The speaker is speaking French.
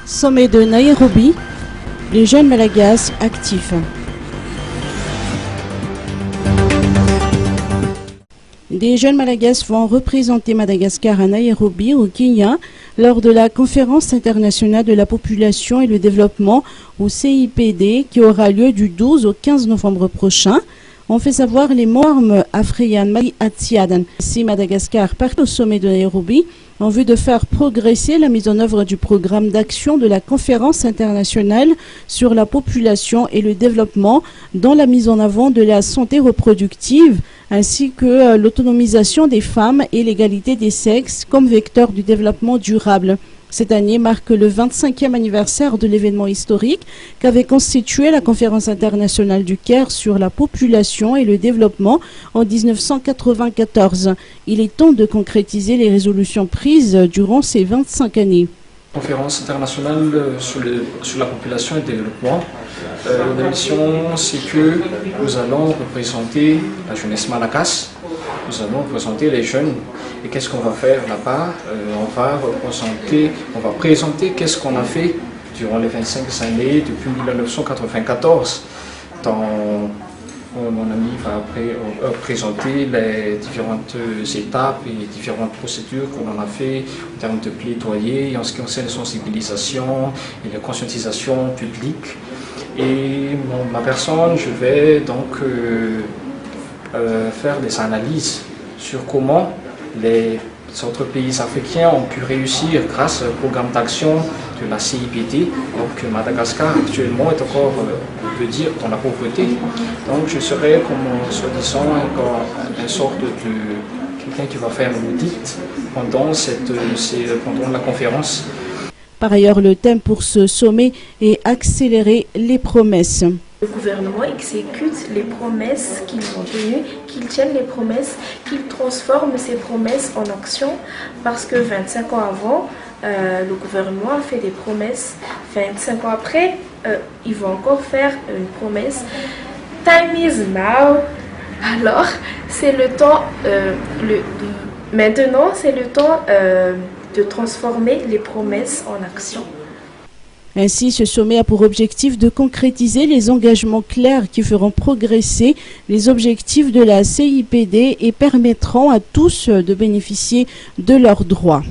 Sommet de Nairobi, les jeunes Malagasy actifs. Des jeunes Malagasy vont représenter Madagascar à Nairobi, au Kenya, lors de la conférence internationale de la population et le développement, ou CIPD, qui aura lieu du 12 au 15 novembre prochain. On fait savoir les membres Afriyan Mali Atiadan. Si Madagascar part au sommet de Nairobi, en vue de faire progresser la mise en œuvre du programme d'action de la conférence internationale sur la population et le développement, dans la mise en avant de la santé reproductive, ainsi que l'autonomisation des femmes et l'égalité des sexes comme vecteur du développement durable. Cette année marque le 25e anniversaire de l'événement historique qu'avait constitué la conférence internationale du Caire sur la population et le développement en 1994. Il est temps de concrétiser les résolutions prises durant ces 25 années. Conférence internationale sur la population et le développement. La mission, c'est que nous allons représenter la jeunesse malagasy, nous allons représenter les jeunes. Et qu'est-ce qu'on va faire là-bas? On va présenter qu'est-ce qu'on a fait durant les 25 années depuis 1994. Mon ami va présenter les différentes étapes et différentes procédures que l'on a fait en termes de plaidoyer, en ce qui concerne la sensibilisation et la conscientisation publique. Et ma personne, je vais donc faire des analyses sur comment les autres pays africains ont pu réussir grâce au programme d'action de la CIPD, alors que Madagascar actuellement est encore, on peut dire, dans la pauvreté. Donc je serai comme soi-disant une sorte de quelqu'un qui va faire l'audit pendant la conférence. Par ailleurs, le thème pour ce sommet est accélérer les promesses. Le gouvernement exécute les promesses qu'ils ont tenues, qu'ils tiennent les promesses, qu'ils transforment ces promesses en action, parce que 25 ans avant, le gouvernement a fait des promesses. 25 ans après, ils vont encore faire une promesse. Time is now. Alors, c'est le temps, maintenant, c'est le temps de transformer les promesses en action. Ainsi, ce sommet a pour objectif de concrétiser les engagements clairs qui feront progresser les objectifs de la CIPD et permettront à tous de bénéficier de leurs droits.